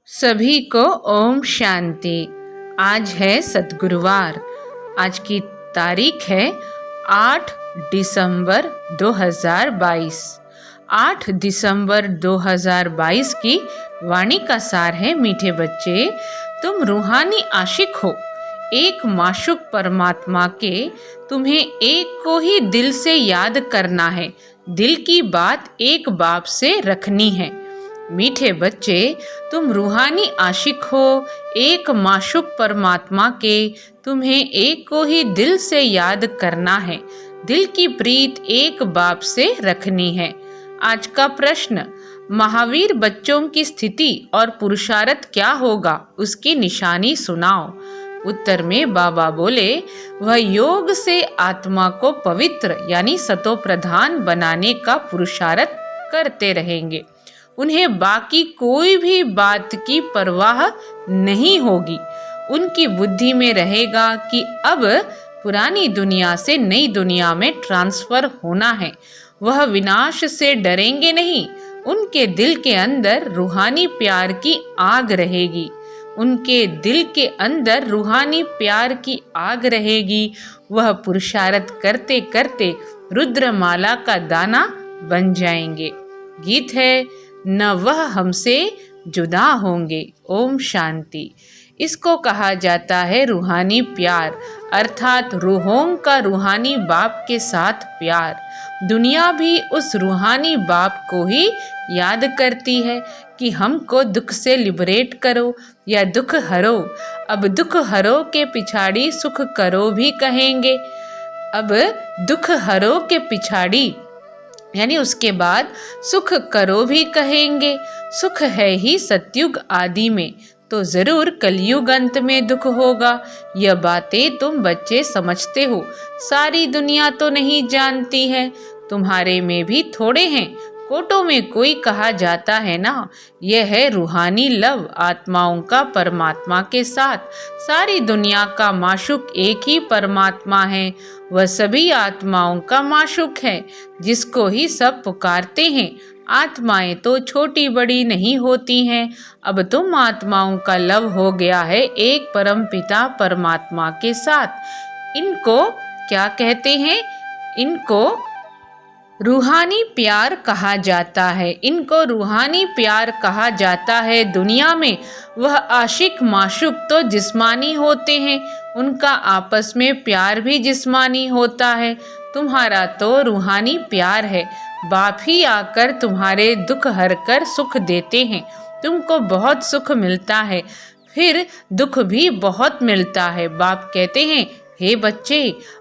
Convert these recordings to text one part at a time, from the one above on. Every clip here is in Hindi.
सभी को ओम शांति। आज है सद्गुरुवार। आज की तारीख है 8 दिसंबर 2022। 8 दिसंबर 2022 की वाणी का सार है, मीठे बच्चे तुम रूहानी आशिक हो, एक माशूक परमात्मा के। तुम्हें एक को ही दिल से याद करना है, दिल की बात एक बाप से रखनी है। मीठे बच्चे तुम रूहानी आशिक हो, एक माशूक परमात्मा के। तुम्हें एक को ही दिल से याद करना है, दिल की प्रीत एक बाप से रखनी है। आज का प्रश्न, महावीर बच्चों की स्थिति और पुरुषार्थ क्या होगा, उसकी निशानी सुनाओ। उत्तर में बाबा बोले, वह योग से आत्मा को पवित्र यानी सतो प्रधान बनाने का पुरुषार्थ करते रहेंगे। उन्हें बाकी कोई भी बात की परवाह नहीं होगी। उनकी बुद्धि में रहेगा कि अब पुरानी दुनिया से नई दुनिया में ट्रांसफर होना है। वह विनाश से डरेंगे नहीं। उनके दिल के अंदर रूहानी प्यार की आग रहेगी। उनके दिल के अंदर रूहानी प्यार की आग रहेगी। वह पुरुषार्थ करते करते रुद्रमाला का दाना बन जाएंगे। गीत है, न वह हमसे जुदा होंगे। ओम शांति। इसको कहा जाता है रूहानी प्यार, अर्थात रूहों का रूहानी बाप के साथ प्यार। दुनिया भी उस रूहानी बाप को ही याद करती है कि हमको दुख से लिबरेट करो या दुख हरो। अब दुख हरो के पिछाड़ी सुख करो भी कहेंगे। अब दुख हरो के पिछाड़ी यानी उसके बाद सुख करो भी कहेंगे। सुख है ही सतयुग आदि में, तो जरूर कलयुग अंत में दुख होगा। यह बातें तुम बच्चे समझते हो, सारी दुनिया तो नहीं जानती है। तुम्हारे में भी थोड़े हैं, कोटों में कोई कहा जाता है ना। यह है रूहानी लव आत्माओं का परमात्मा के साथ। सारी दुनिया का माशूक एक ही परमात्मा है। वह सभी आत्माओं का माशूक है, जिसको ही सब पुकारते हैं। आत्माएं तो छोटी बड़ी नहीं होती हैं। अब तुम आत्माओं का लव हो गया है एक परम पिता परमात्मा के साथ। इनको क्या कहते हैं? इनको रूहानी प्यार कहा जाता है। इनको रूहानी प्यार कहा जाता है। दुनिया में वह आशिक माशूक तो जिस्मानी होते हैं, उनका आपस में प्यार भी जिस्मानी होता है। तुम्हारा तो रूहानी प्यार है। बाप ही आकर तुम्हारे दुख हर कर सुख देते हैं। तुमको बहुत सुख मिलता है, फिर दुख भी बहुत मिलता है। बाप कहते हैं, हे बच्चे,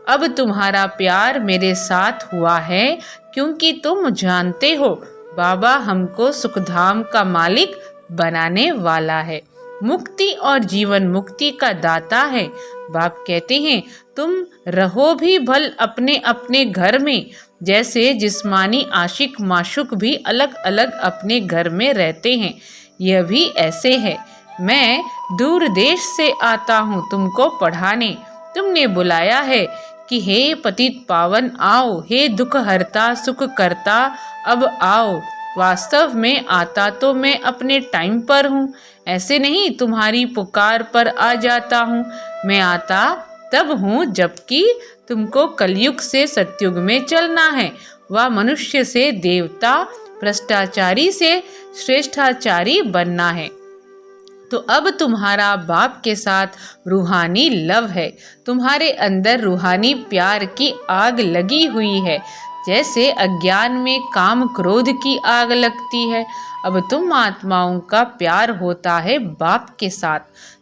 अब तुम्हारा प्यार मेरे साथ हुआ है, क्योंकि तुम जानते हो बाबा हमको सुखधाम का मालिक बनाने वाला है, मुक्ति और जीवन मुक्ति का दाता है। बाप कहते हैं, तुम रहो भी भल अपने अपने घर में, जैसे जिस्मानी आशिक माशूक भी अलग अलग अपने घर में रहते हैं। यह भी ऐसे है। मैं दूर देश से आता हूँ तुमको पढ़ाने। तुमने बुलाया है कि हे पतित पावन आओ, हे दुख हरता सुख करता अब आओ। वास्तव में आता तो मैं अपने टाइम पर हूँ, ऐसे नहीं तुम्हारी पुकार पर आ जाता हूँ। मैं आता तब हूँ जबकि तुमको कलयुग से सतयुग में चलना है। वह मनुष्य से देवता, भ्रष्टाचारी से श्रेष्ठाचारी बनना है। तो अब तुम्हारा बाप के साथ रूहानी लव है। तुम्हारे अंदर रूहानी प्यार की आग लगी हुई है, जैसे अज्ञान में काम क्रोध की आग लगती है। अब तुम आत्माओं का प्यार होता है बाप के साथ।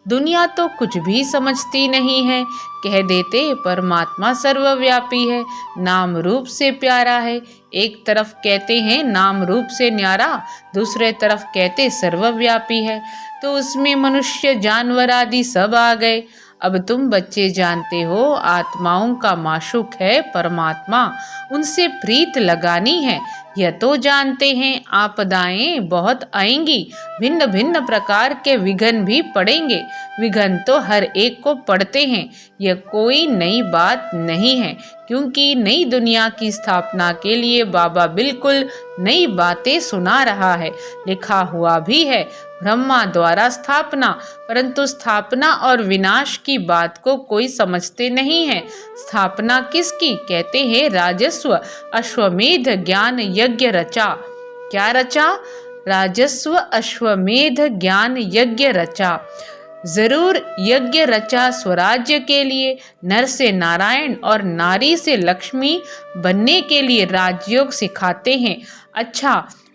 दुनिया तो कुछ भी समझती नहीं है। कह देते परमात्मा सर्वव्यापी है, नाम रूप से प्यारा है। एक तरफ कहते हैं नाम रूप से न्यारा, दूसरे तरफ कहते सर्वव्यापी है। तो उसमें मनुष्य जानवर आदि सब आ गए। अब तुम बच्चे जानते हो आत्माओं का माशूक है परमात्मा, उनसे प्रीत लगानी है। यह तो जानते हैं आपदाएं बहुत आएंगी, भिन्न भिन्न प्रकार के विघ्न भी पड़ेंगे। विघ्न तो हर एक को पड़ते हैं, यह कोई नई बात नहीं है, क्योंकि नई दुनिया की स्थापना के लिए बाबा बिल्कुल नई बातें सुना रहा है। लिखा हुआ भी है, ब्रह्मा द्वारा स्थापना, परंतु स्थापना और विनाश की बात को कोई समझते नहीं है। स्थापना किसकी? कहते हैं राजस्व अश्वमेध ज्ञान यज्ञ रचा। क्या रचा? राजस्व अश्वमेध ज्ञान यज्ञ रचा। जरूर यज्ञ रचा स्वराज्य के लिए, नर से नारायण और नारी से लक्ष्मी बनने के लिए राजयोग सिखाते हैं। अच्छा,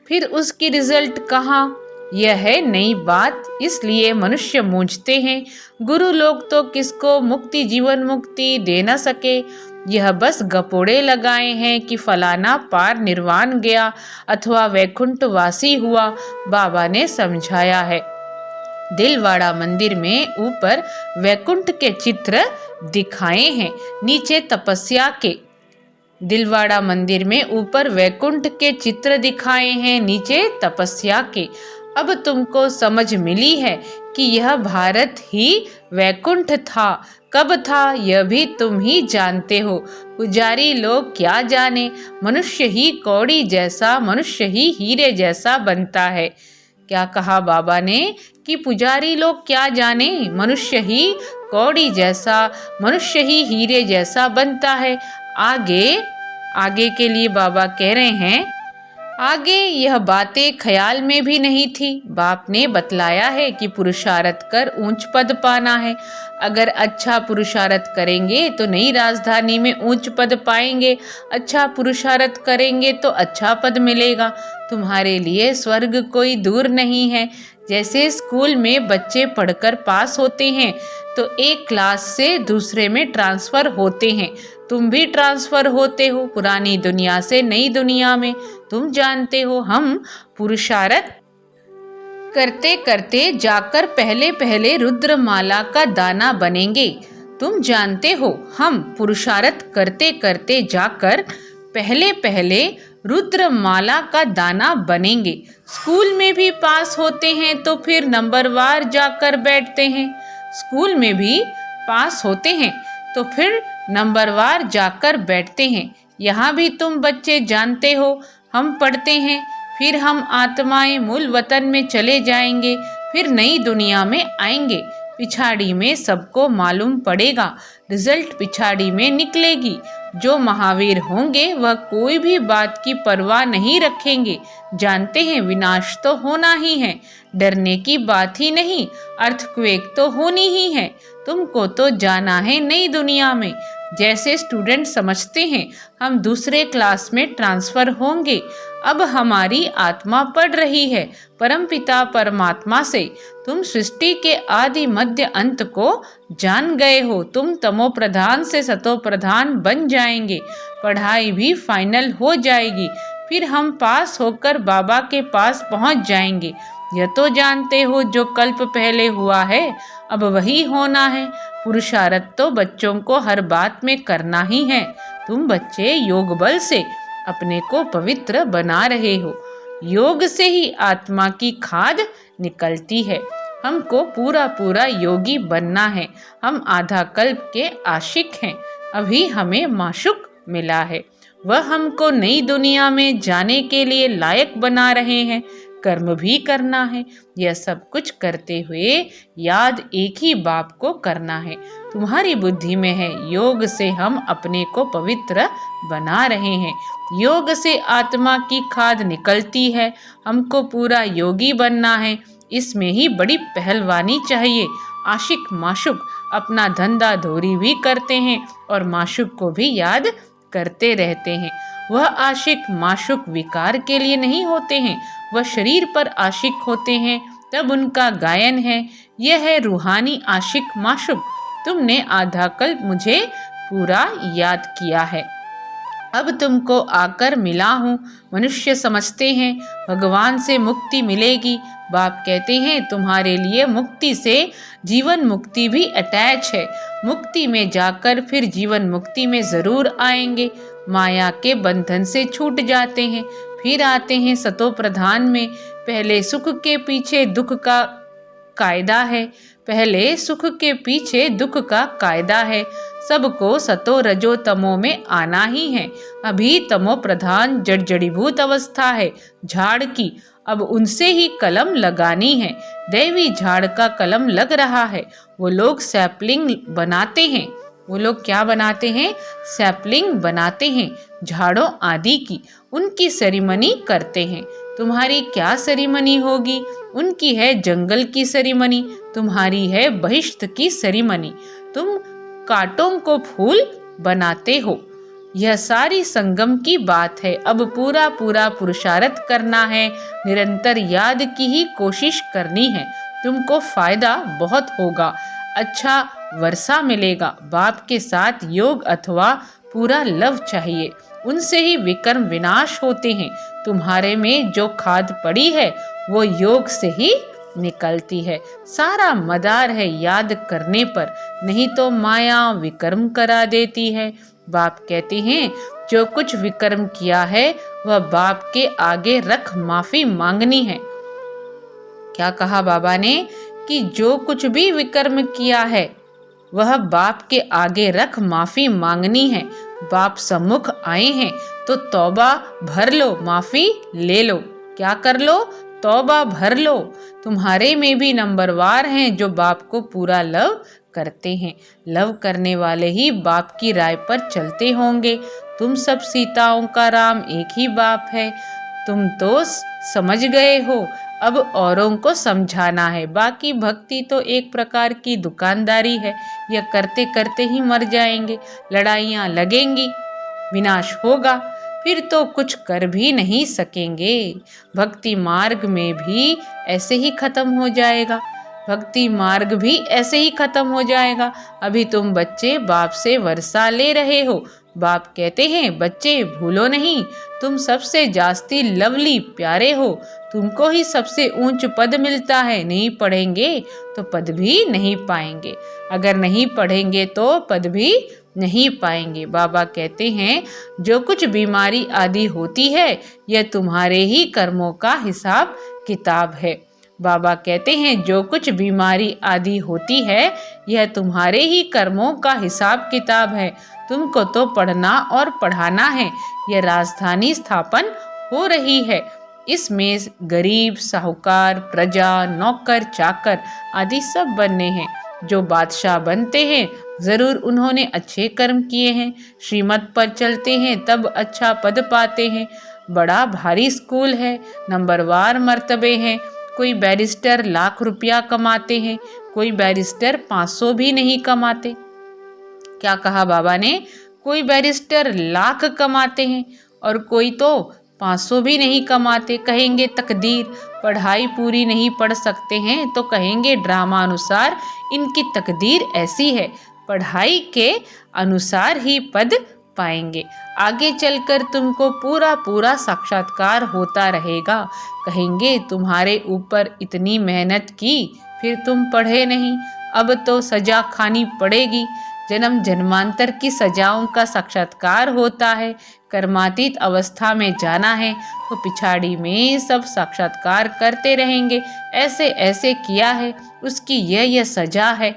फिर उसकी रिजल्ट कहाँ? यह है नई बात, इसलिए मनुष्य मूंझते हैं। गुरु लोग तो किसको मुक्ति, जीवन मुक्ति दे न सके। यह बस गपोड़े लगाए हैं कि फलाना पार निर्वाण गया अथवा वैकुंठवासी हुआ। बाबा ने समझाया है। दिलवाड़ा मंदिर में ऊपर वैकुंठ के चित्र दिखाए हैं, नीचे तपस्या के। दिलवाड़ा मंदिर में ऊपर वैकुंठ के चित्र दिखाए हैं, नीचे तपस्या के। अब तुमको समझ मिली है कि यह भारत ही वैकुंठ था। कब था यह भी तुम ही जानते हो। पुजारी लोग क्या जाने, मनुष्य ही कौड़ी जैसा, मनुष्य ही हीरे जैसा बनता है। क्या कहा बाबा ने कि पुजारी लोग क्या जाने, मनुष्य ही कौड़ी जैसा, मनुष्य ही हीरे जैसा बनता है। आगे के लिए बाबा कह रहे हैं, आगे यह बातें ख्याल में भी नहीं थी। बाप ने बतलाया है कि पुरुषार्थ कर ऊंच पद पाना है। अगर अच्छा पुरुषार्थ करेंगे तो नई राजधानी में ऊंच पद पाएंगे। अच्छा पुरुषार्थ करेंगे तो अच्छा पद मिलेगा। तुम्हारे लिए स्वर्ग कोई दूर नहीं है। जैसे स्कूल में बच्चे पढ़कर पास होते हैं तो एक क्लास से दूसरे में ट्रांसफर होते हैं। तुम भी ट्रांसफर होते हो पुरानी दुनिया से नई दुनिया में। तुम जानते हो हम पुरुषार्थ करते करते जाकर पहले पहले रुद्रमाला का दाना बनेंगे। तुम जानते हो हम पुरुषार्थ करते करते जाकर पहले पहले रुद्रमाला का दाना बनेंगे। स्कूल में भी पास होते हैं तो फिर नंबरवार जाकर बैठते हैं। स्कूल में भी पास होते हैं तो फिर नंबरवार जाकर बैठते हैं। यहाँ भी तुम बच्चे जानते हो हम पढ़ते हैं, फिर हम आत्माएं मूल वतन में चले जाएंगे, फिर नई दुनिया में आएंगे। पिछाड़ी में सबको मालूम पड़ेगा, रिजल्ट पिछाड़ी में निकलेगी। जो महावीर होंगे वह कोई भी बात की परवाह नहीं रखेंगे। जानते हैं विनाश तो होना ही है, डरने की बात ही नहीं, अर्थक्वेक तो होनी ही है। तुमको तो जाना है नई दुनिया में। जैसे स्टूडेंट समझते हैं हम दूसरे क्लास में ट्रांसफर होंगे। अब हमारी आत्मा पढ़ रही है परमपिता परमात्मा से। तुम सृष्टि के आदि मध्य अंत को जान गए हो। तुम तमो प्रधान से सतो प्रधान बन जाएंगे। पढ़ाई भी फाइनल हो जाएगी। फिर हम पास होकर बाबा के पास पहुंच जाएंगे। यह तो जानते हो जो कल्प पहले हुआ है अब वही होना है। पुरुषार्थ तो बच्चों को हर बात में करना ही है। तुम बच्चे योग बल से अपने को पवित्र बना रहे हो। योग से ही आत्मा की खाद निकलती है। हमको पूरा पूरा योगी बनना है। हम आधा कल्प के आशिक हैं। अभी हमें माशुक मिला है, वह हमको नई दुनिया में जाने के लिए लायक बना रहे हैं। कर्म भी करना है। यह सब कुछ करते हुए याद एक ही बाप को करना है। तुम्हारी बुद्धि में है योग से हम अपने को पवित्र बना रहे हैं। योग से आत्मा की खाद निकलती है। हमको पूरा योगी बनना है। इसमें ही बड़ी पहलवानी चाहिए। आशिक माशुक अपना धंधा धोरी भी करते हैं और माशुक को भी याद करते रहते हैं। वह आशिक माशुक विकार के लिए नहीं होते हैं, वह शरीर पर आशिक होते हैं, तब उनका गायन है। यह है रूहानी आशिक माशुक। तुमने आधा कल्प मुझे पूरा याद किया है, अब तुमको आकर मिला हूँ। मनुष्य समझते हैं भगवान से मुक्ति मिलेगी। बाप कहते हैं तुम्हारे लिए मुक्ति से जीवन मुक्ति भी अटैच है। मुक्ति में जाकर फिर जीवन मुक्ति में जरूर आएंगे। माया के बंधन से छूट जाते हैं, फिर आते हैं सतो प्रधान में। पहले सुख के पीछे दुख का कायदा है, पहले सुख के पीछे दुख का कायदा है। सबको सतो रजो तमो में आना ही है। अभी तमो प्रधान जड़ जड़ीभूत अवस्था है झाड़ की, अब उनसे ही कलम लगानी है। दैवी झाड़ का कलम लग रहा है। वो लोग सैपलिंग बनाते हैं। वो लोग क्या बनाते हैं? सैपलिंग बनाते हैं झाड़ों आदि की, उनकी सेरेमनी करते हैं। तुम्हारी क्या सेरेमनी होगी? उनकी है जंगल की सेरेमनी, तुम्हारी है बहिष्त की सेरेमनी। तुम कांटों को फूल बनाते हो। यह सारी संगम की बात है। अब पूरा पूरा पुरुषार्थ करना है, निरंतर याद की ही कोशिश करनी है। तुमको फायदा बहुत होगा, अच्छा वर्षा मिलेगा। बाप के साथ योग अथवा पूरा लव चाहिए, उनसे ही विकर्म विनाश होते हैं। तुम्हारे में जो खाद पड़ी है वो योग से ही निकलती है। सारा मदार है याद करने पर, नहीं तो माया विकर्म करा देती है। बाप कहते हैं जो कुछ विकर्म किया है वह बाप के आगे रख माफी मांगनी है। क्या कहा बाबा ने? कि जो कुछ भी विकर्म किया है वह बाप के आगे रख माफी मांगनी है। बाप सम्मुख आए हैं तो तौबा भर लो, माफी ले लो। क्या कर लो? तौबा भर लो। तुम्हारे में भी नंबरवार हैं जो बाप को पूरा लव करते हैं। लव करने वाले ही बाप की राय पर चलते होंगे। तुम सब सीताओं का राम एक ही बाप है। तुम तो समझ गए हो, अब औरों को समझाना है। बाकी भक्ति तो एक प्रकार की दुकानदारी है, यह करते करते ही मर जाएंगे। लड़ाइयाँ लगेंगी, विनाश होगा, फिर तो कुछ कर भी नहीं सकेंगे। भक्ति मार्ग में भी ऐसे ही खत्म हो जाएगा। भक्ति मार्ग भी ऐसे ही खत्म हो जाएगा। अभी तुम बच्चे बाप से वर्षा ले रहे हो। बाप कहते हैं बच्चे भूलो नहीं, तुम सबसे जास्ती लवली प्यारे हो। तुमको ही सबसे ऊंच पद मिलता है। नहीं पढ़ेंगे तो पद भी नहीं पाएंगे। अगर नहीं पढ़ेंगे तो पद भी नहीं पाएंगे। बाबा कहते हैं जो कुछ बीमारी आदि होती है यह तुम्हारे ही कर्मों का हिसाब किताब है। बाबा कहते हैं जो कुछ बीमारी आदि होती है यह तुम्हारे ही कर्मों का हिसाब किताब है। तुमको तो पढ़ना और पढ़ाना है। यह राजधानी स्थापन हो रही है। इसमें गरीब, साहूकार, प्रजा, नौकर, चाकर आदि सब बनने हैं। जो बादशाह बनते हैं जरूर उन्होंने अच्छे कर्म किए हैं। श्रीमत पर चलते हैं तब अच्छा पद पाते हैं। बड़ा भारी स्कूल है, नंबरवार मर्तबे हैं। कोई बैरिस्टर लाख रुपया कमाते हैं, कोई बैरिस्टर 500 भी नहीं कमाते। क्या कहा बाबा ने? कोई बैरिस्टर लाख कमाते हैं और कोई तो 500 भी नहीं कमाते। कहेंगे तकदीर, पढ़ाई पूरी नहीं पढ़ सकते हैं तो कहेंगे ड्रामा अनुसार इनकी तकदीर ऐसी है। पढ़ाई के अनुसार ही पद पाएंगे। आगे चलकर तुमको पूरा पूरा साक्षात्कार होता रहेगा। कहेंगे तुम्हारे ऊपर इतनी मेहनत की फिर तुम पढ़े नहीं, अब तो सजा खानी पड़ेगी। जन्म जन्मांतर की सजाओं का साक्षात्कार होता है। कर्मातीत अवस्था में जाना है तो पिछाड़ी में सब साक्षात्कार करते रहेंगे। ऐसे ऐसे किया है, उसकी यह सजा है।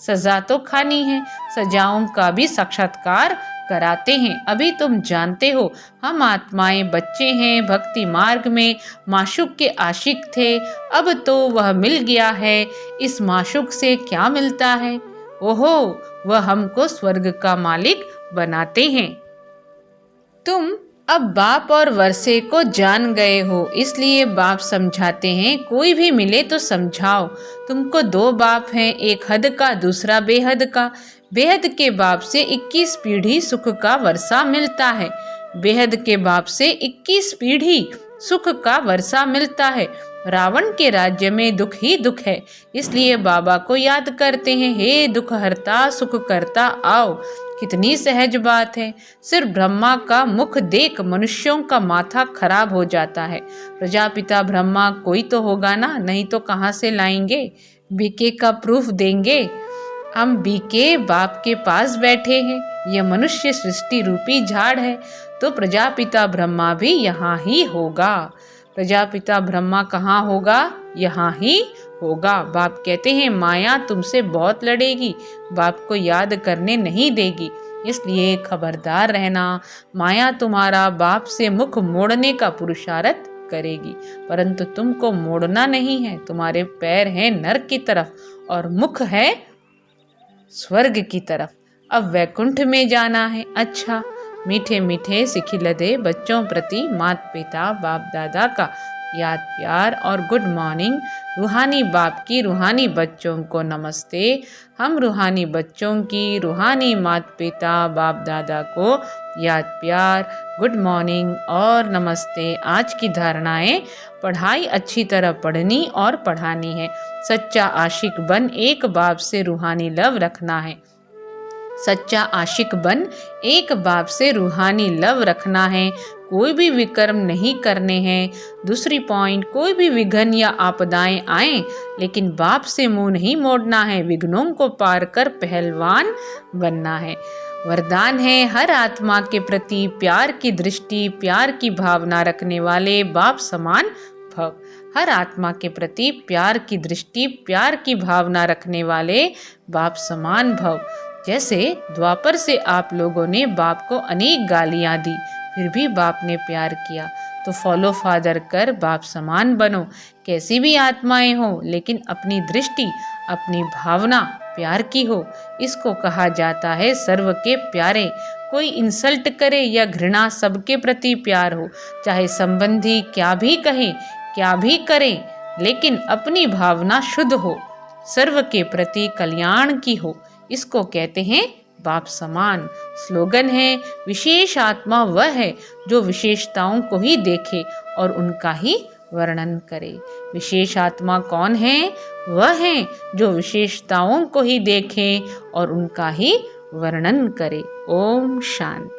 सजा तो खानी है, सजाओं का भी साक्षात्कार कराते हैं। अभी तुम जानते हो हम आत्माएं बच्चे हैं, भक्ति मार्ग में माशूक के आशिक थे, अब तो वह मिल गया है। इस माशूक से क्या मिलता है? ओहो, वह हमको स्वर्ग का मालिक बनाते हैं। तुम अब बाप और वर्षे को जान गए हो, इसलिए बाप समझाते हैं कोई भी मिले तो समझाओ। तुमको 2 बाप हैं, एक हद का दूसरा बेहद का। बेहद के बाप से 21 पीढ़ी सुख का वर्षा मिलता है। बेहद के बाप से 21 पीढ़ी सुख का वर्षा मिलता है। रावण के राज्य में दुख ही दुख है, इसलिए बाबा को याद करते हैं, हे दुख हरता सुख करता आओ। कितनी सहज बात है। सिर्फ ब्रह्मा का मुख देख मनुष्यों का माथा खराब हो जाता है। प्रजापिता ब्रह्मा कोई तो होगा ना, नहीं तो कहाँ से लाएंगे? बीके का प्रूफ देंगे। हम बीके बाप के पास बैठे हैं। यह मनुष्य सृष्टि रूपी झाड़ है तो प्रजापिता ब्रह्मा भी यहाँ ही होगा। प्रजापिता ब्रह्मा कहाँ होगा? यहाँ ही होगा। बाप कहते हैं माया तुमसे बहुत लड़ेगी, बाप को याद करने नहीं देगी, इसलिए खबरदार रहना। माया तुम्हारा बाप से मुख मोड़ने का पुरुषार्थ करेगी, परंतु तुमको मोड़ना नहीं है। तुम्हारे पैर हैं नरक की तरफ और मुख है स्वर्ग की तरफ। अब वैकुंठ में जाना है। अच्छा, मीठे मीठे सिखिलदे बच्चों प्रति माता पिता बाप दादा का याद प्यार और गुड मॉर्निंग। रूहानी बाप की रूहानी बच्चों को नमस्ते। हम रूहानी बच्चों की रूहानी माता पिता बाप दादा को याद प्यार, गुड मॉर्निंग और नमस्ते। आज की धारणाएं: पढ़ाई अच्छी तरह पढ़नी और पढ़ानी है। सच्चा आशिक बन एक बाप से रूहानी लव रखना है। सच्चा आशिक बन एक बाप से रूहानी लव रखना है। कोई भी विकर्म नहीं करने हैं। दूसरी पॉइंट, कोई भी विघ्न या आपदाएं आए लेकिन बाप से मुंह नहीं मोड़ना है। विघ्नों को पार कर पहलवान बनना है। वरदान है हर आत्मा के प्रति प्यार की दृष्टि, प्यार की भावना रखने वाले बाप समान भव। हर आत्मा के प्रति प्यार की दृष्टि, प्यार की भावना रखने वाले बाप समान भव। जैसे द्वापर से आप लोगों ने बाप को अनेक गालियां दी, फिर भी बाप ने प्यार किया, तो फॉलो फादर कर बाप समान बनो। कैसी भी आत्माएं हो लेकिन अपनी दृष्टि, अपनी भावना प्यार की हो। इसको कहा जाता है सर्व के प्यारे। कोई इंसल्ट करे या घृणा, सबके प्रति प्यार हो। चाहे संबंधी क्या भी कहें, क्या भी करें, लेकिन अपनी भावना शुद्ध हो, सर्व के प्रति कल्याण की हो। इसको कहते हैं बाप समान। स्लोगन है विशेष आत्मा वह है जो विशेषताओं को ही देखे और उनका ही वर्णन करे। विशेष आत्मा कौन है? वह है जो विशेषताओं को ही देखे और उनका ही वर्णन करे। ओम शांति।